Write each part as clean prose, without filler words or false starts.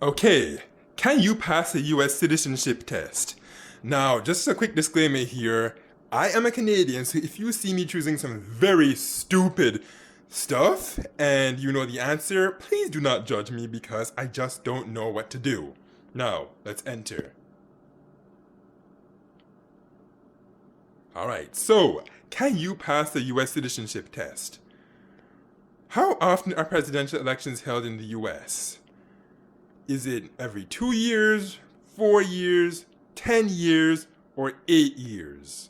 Okay, can you pass a U.S. citizenship test? Now, just a quick disclaimer here. I am a Canadian, so if you see me choosing some very stupid stuff and you know the answer, please do not judge me because I just don't know what to do. Now, let's enter. Alright, so can you pass the U.S. citizenship test? How often are presidential elections held in the U.S.? Is it every 2 years, 4 years, 10 years, or 8 years?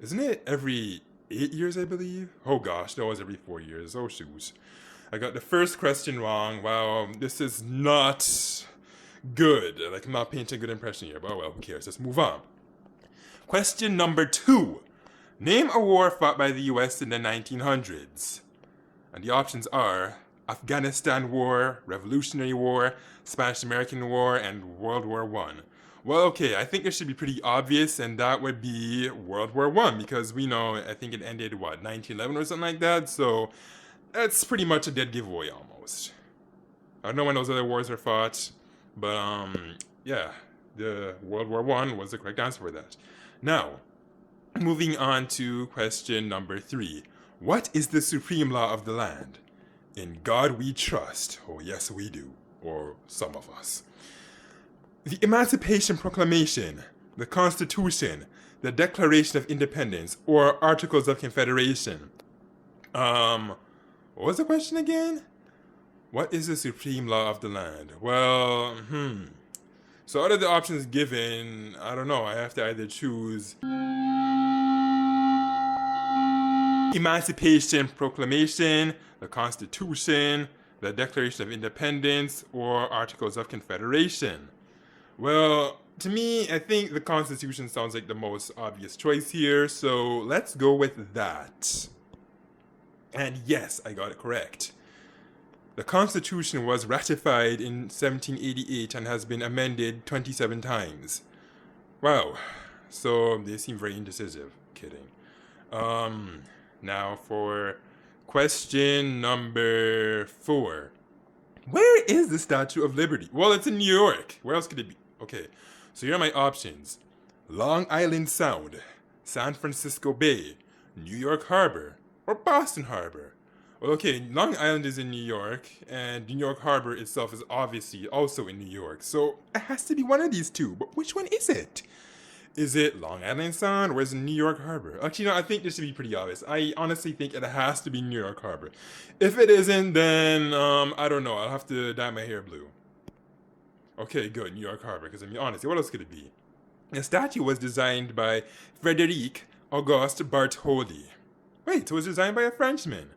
Isn't it every 8 years, I believe? Oh gosh, no, it was every 4 years. Oh shoot. I got the first question wrong. Wow, this is not good. Like, I'm not painting a good impression here, but oh well, who cares? Let's move on. Question number 2. Name a war fought by the US in the 1900s. And the options are Afghanistan War, Revolutionary War, Spanish-American War, and World War I. Well, okay, I think it should be pretty obvious, and that would be World War I, because we know, I think it ended, 1911 or something like that, so that's pretty much a dead giveaway almost. I don't know when those other wars were fought, but, yeah, the World War I was the correct answer for that. Now, moving on to question number 3. What is the supreme law of the land? In God we trust. Oh, yes, we do. Or some of us. The Emancipation Proclamation, the Constitution, the Declaration of Independence, or Articles of Confederation. What was the question again? What is the supreme law of the land? Well, So out of the options given, I don't know. I have to either choose Emancipation Proclamation, the Constitution, the Declaration of Independence, or Articles of Confederation. Well, to me, I think the Constitution sounds like the most obvious choice here, so let's go with that. And yes, I got it correct. The Constitution was ratified in 1788 and has been amended 27 times. Wow, so they seem very indecisive. Kidding. Now for question number 4. Where is the Statue of Liberty? Well, it's in New York. Where else could it be? Okay, so here are my options. Long Island Sound, San Francisco Bay, New York Harbor, or Boston Harbor. Well, okay, Long Island is in New York, and New York Harbor itself is obviously also in New York. So it has to be one of these two, but which one is it? Is it Long Island Sound or is it New York Harbor? Actually, no, I think this should be pretty obvious. I honestly think it has to be New York Harbor. If it isn't, then, I don't know. I'll have to dye my hair blue. Okay, good, New York Harbor, because I mean, honestly, what else could it be? The statue was designed by Frédéric Auguste Bartholdi. Wait, so it was designed by a Frenchman.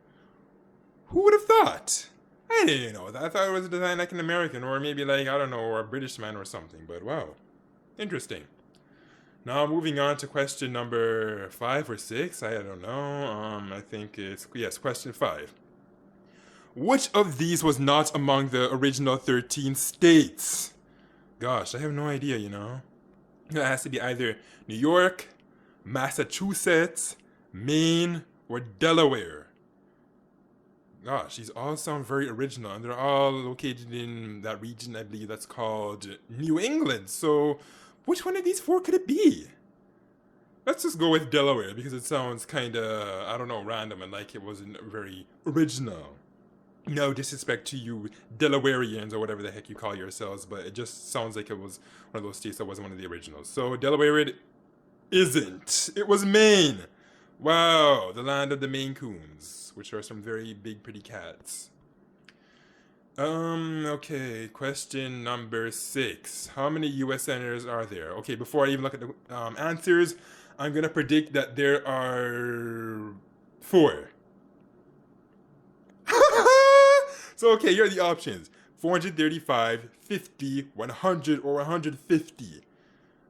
Who would have thought? I didn't know that. I thought it was designed like an American, or maybe like, I don't know, or a British man or something, but wow. Interesting. Now moving on to question number 5 or 6, I don't know. I think it's, yes, question 5. Which of these was not among the original 13 states? Gosh, I have no idea, you know. It has to be either New York, Massachusetts, Maine, or Delaware. Gosh, these all sound very original, and they're all located in that region, I believe, that's called New England. So, which one of these 4 could it be? Let's just go with Delaware, because it sounds kind of, I don't know, random, and like it wasn't very original. No disrespect to you Delawareans, or whatever the heck you call yourselves, but it just sounds like it was one of those states that wasn't one of the originals. So, Delaware it isn't. It was Maine. Wow, the land of the Maine Coons, which are some very big, pretty cats. Okay, question number 6. How many U.S. senators are there? Okay, before I even look at the answers, I'm gonna predict that there are 4. So, okay, here are the options. 435, 50, 100, or 150.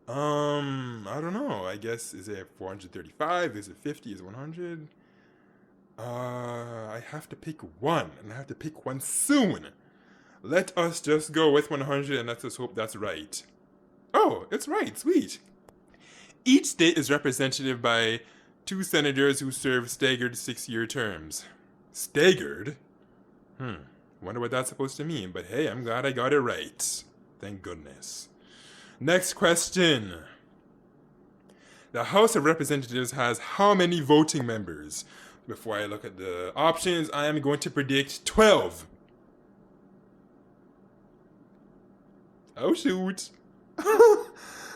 I don't know. I guess, is it 435? Is it 50? Is it 100? I have to pick one, and I have to pick one soon. Let us just go with 100, and let's just hope that's right. Oh, it's right. Sweet. Each state is represented by 2 senators who serve staggered 6-year terms. Staggered? Wonder what that's supposed to mean, but hey, I'm glad I got it right. Thank goodness. Next question. The House of Representatives has how many voting members? Before I look at the options, I am going to predict 12. Oh shoot.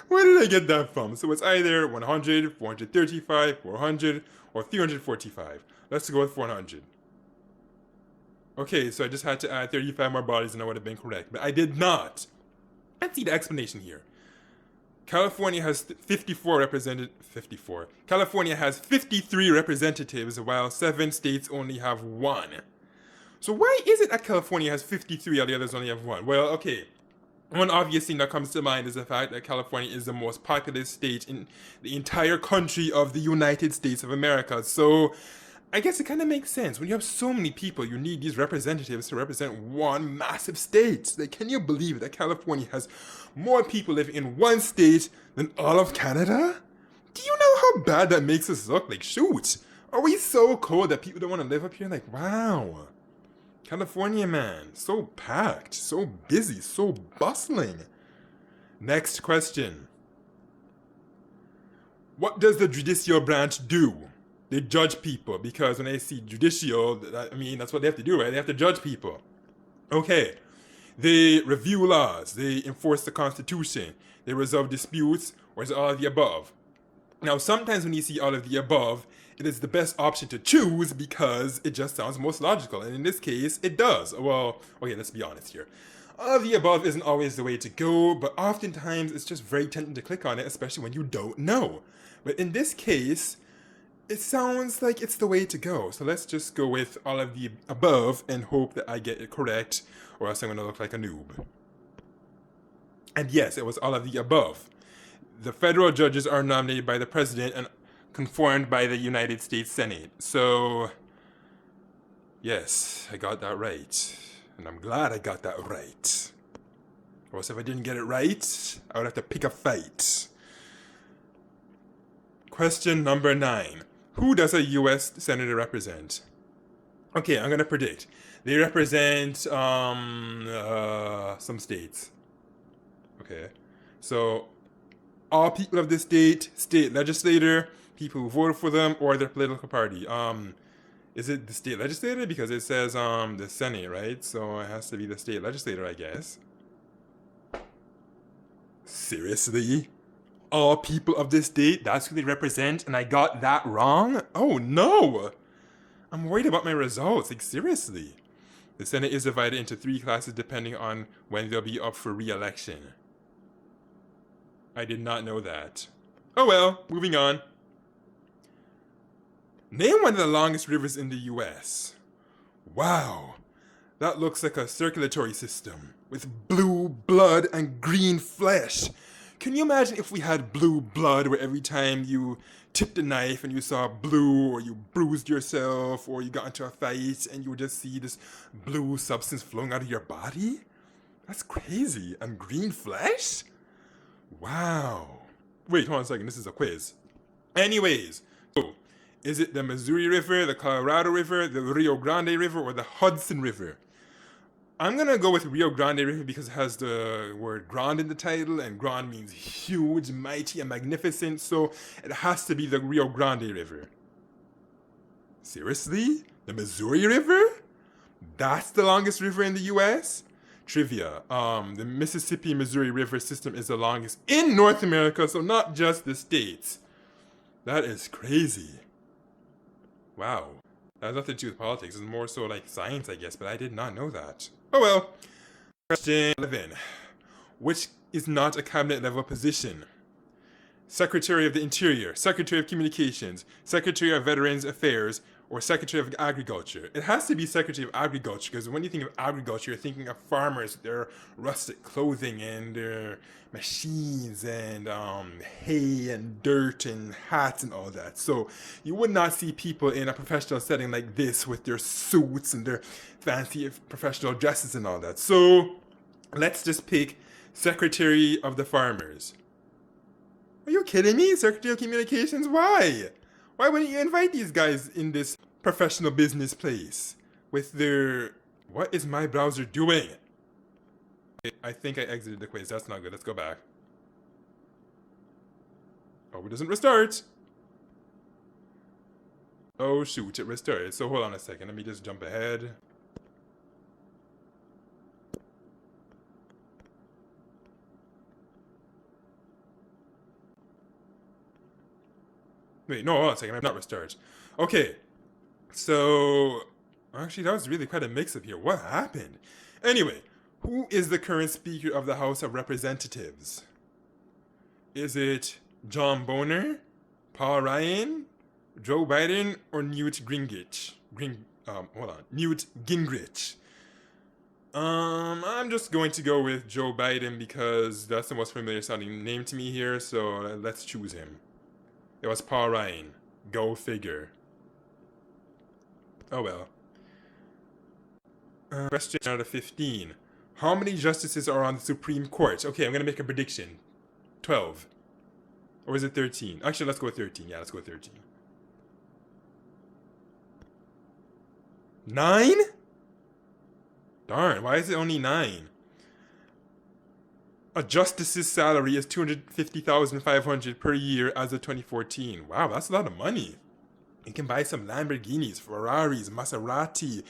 Where did I get that from? So it's either 100, 435, 400, or 345. Let's go with 400. Okay, so I just had to add 35 more bodies and I would have been correct, but I did not. Let's see the explanation here. California has 54. California has 53 representatives, while 7 states only have 1. So why is it that California has 53 and the others only have 1? Well, okay. One obvious thing that comes to mind is the fact that California is the most populous state in the entire country of the United States of America. So I guess it kind of makes sense. When you have so many people, you need these representatives to represent one massive state. Like, can you believe that California has more people living in one state than all of Canada? Do you know how bad that makes us look? Like, shoot, are we so cold that people don't want to live up here? Like, wow. California, man, so packed, so busy, so bustling. Next question. What does the judicial branch do? They judge people, because when I see judicial, I mean, that's what they have to do, right? They have to judge people. Okay. They review laws. They enforce the Constitution. They resolve disputes, or is it all of the above? Now, sometimes when you see all of the above, it is the best option to choose because it just sounds most logical. And in this case, it does. Well, okay, let's be honest here. All of the above isn't always the way to go, but oftentimes it's just very tempting to click on it, especially when you don't know. But in this case, it sounds like it's the way to go. So let's just go with all of the above and hope that I get it correct, or else I'm going to look like a noob. And yes, it was all of the above. The federal judges are nominated by the president and confirmed by the United States Senate. So, yes, I got that right. And I'm glad I got that right. Or else if I didn't get it right, I would have to pick a fight. Question number 9. Who does a U.S. senator represent? Okay, I'm going to predict. They represent some states. Okay. So, all people of the state legislator, people who voted for them, or their political party. Is it the state legislator? Because it says the Senate, right? So it has to be the state legislator, I guess. Seriously? All people of this state, that's who they represent, and I got that wrong? Oh no! I'm worried about my results, like seriously. The Senate is divided into 3 classes depending on when they'll be up for re-election. I did not know that. Oh well, moving on. Name one of the longest rivers in the U.S. Wow, that looks like a circulatory system with blue blood and green flesh. Can you imagine if we had blue blood where every time you tipped a knife and you saw blue, or you bruised yourself, or you got into a fight and you would just see this blue substance flowing out of your body? That's crazy. And green flesh? Wow. Wait, hold on a second. This is a quiz. Anyways, so is it the Missouri River, the Colorado River, the Rio Grande River, or the Hudson River? I'm going to go with Rio Grande River because it has the word grand in the title, and grand means huge, mighty, and magnificent, so it has to be the Rio Grande River. Seriously? The Missouri River? That's the longest river in the U.S.? Trivia. The Mississippi-Missouri River system is the longest in North America, so not just the states. That is crazy. Wow. That has nothing to do with politics. It's more so like science, I guess, but I did not know that. Oh well. Question 11. Which is not a cabinet level position? Secretary of the Interior, Secretary of Communications, Secretary of Veterans Affairs, or Secretary of Agriculture. It has to be Secretary of Agriculture, because when you think of agriculture, you're thinking of farmers with their rustic clothing and their machines and hay and dirt and hats and all that. So you would not see people in a professional setting like this with their suits and their fancy professional dresses and all that. So let's just pick Secretary of the Farmers. Are you kidding me? Secretary of Communications? Why? Why wouldn't you invite these guys in this professional business place with their What is my browser doing? I think I exited the quiz. That's not good. Let's go back. Oh, it doesn't restart. Oh shoot, it restarted. So hold on a second. Let me just jump ahead. Wait, no, hold on a second. I'm not restart. Okay. So actually that was really quite a mix up here. What happened? Anyway, who is the current Speaker of the House of Representatives? Is it John Boehner, Paul Ryan, Joe Biden, or Newt Gingrich? Newt Gingrich. I'm just going to go with Joe Biden because that's the most familiar sounding name to me here, so let's choose him. It was Paul Ryan. Go figure. Oh well. Question out of 15. How many justices are on the Supreme Court? Okay, I'm going to make a prediction. 12. Or is it 13? Actually, let's go with 13. Yeah, let's go with 13. 9? Darn, why is it only 9? A justice's salary is $250,500 per year as of 2014. Wow, that's a lot of money. You can buy some Lamborghinis, Ferraris, Maserati,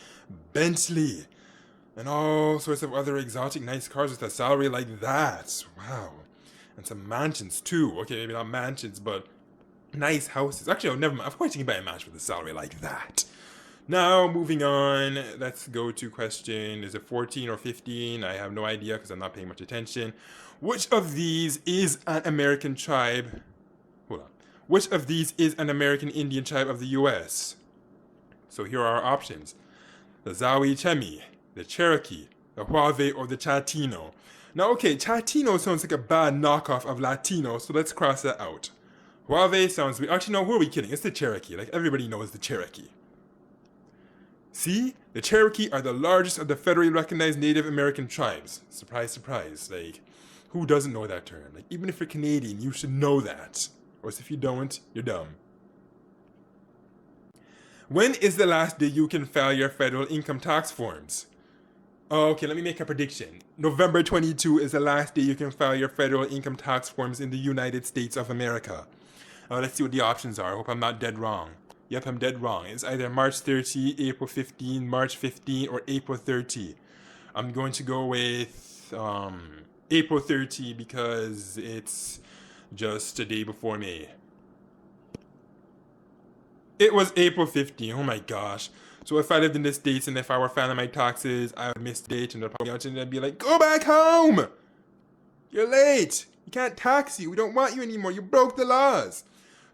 Bentley, and all sorts of other exotic nice cars with a salary like that. Wow. And some mansions too. Okay, maybe not mansions, but nice houses. Actually, never mind. Of course you can buy a mansion with a salary like that. Now, moving on, let's go to question, is it 14 or 15? I have no idea because I'm not paying much attention. Which of these is an American tribe? Hold on. Which of these is an American Indian tribe of the U.S.? So here are our options. The Zawi Chemi, the Cherokee, the Huave, or the Chatino. Now, okay, Chatino sounds like a bad knockoff of Latino, so let's cross that out. Huave sounds weird. Actually, no, who are we kidding? It's the Cherokee. Like, everybody knows the Cherokee. See? The Cherokee are the largest of the federally recognized Native American tribes. Surprise, surprise. Like, who doesn't know that term? Like, even if you're Canadian, you should know that. Or if you don't, you're dumb. When is the last day you can file your federal income tax forms? Okay, let me make a prediction. November 22 is the last day you can file your federal income tax forms in the United States of America. Let's see what the options are. I hope I'm not dead wrong. Yep, I'm dead wrong. It's either March 30, April 15, March 15, or April 30. I'm going to go with April 30 because it's just a day before May. It was April 15. Oh my gosh. So if I lived in the States and if I were filing my taxes, I would miss the date and they'd probably be like, go back home! You're late! You can't tax you. We don't want you anymore. You broke the laws.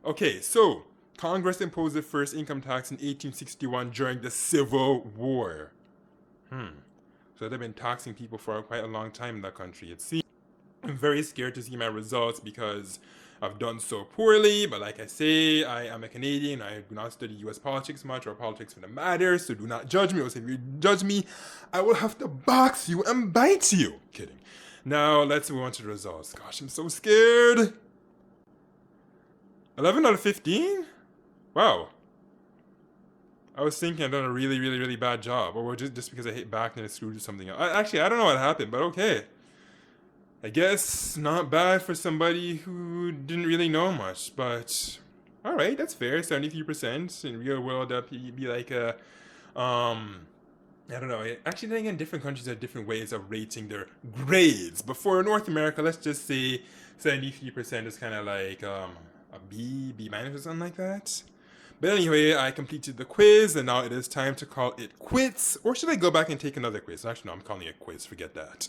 Okay, so Congress imposed the first income tax in 1861 during the Civil War. So they've been taxing people for quite a long time in that country. It seems I'm very scared to see my results because I've done so poorly, but like I say, I am a Canadian. I do not study U.S. politics much or politics for the matter, so do not judge me. Or if you judge me, I will have to box you and bite you. Kidding. Now, let's move on to the results. Gosh, I'm so scared. 11 out of 15? Wow. I was thinking I'd done a really, really, really bad job. Or just because I hit back and it screwed something up. Actually, I don't know what happened, but okay. I guess not bad for somebody who didn't really know much, but alright, that's fair. 73%. In real world, that'd be like a, I don't know. Actually, then again, different countries have different ways of rating their grades. But for North America, let's just say 73% is kind of like a B minus or something like that. But anyway, I completed the quiz, and now it is time to call it quits. Or should I go back and take another quiz? Actually, no, I'm calling it quits. Forget that.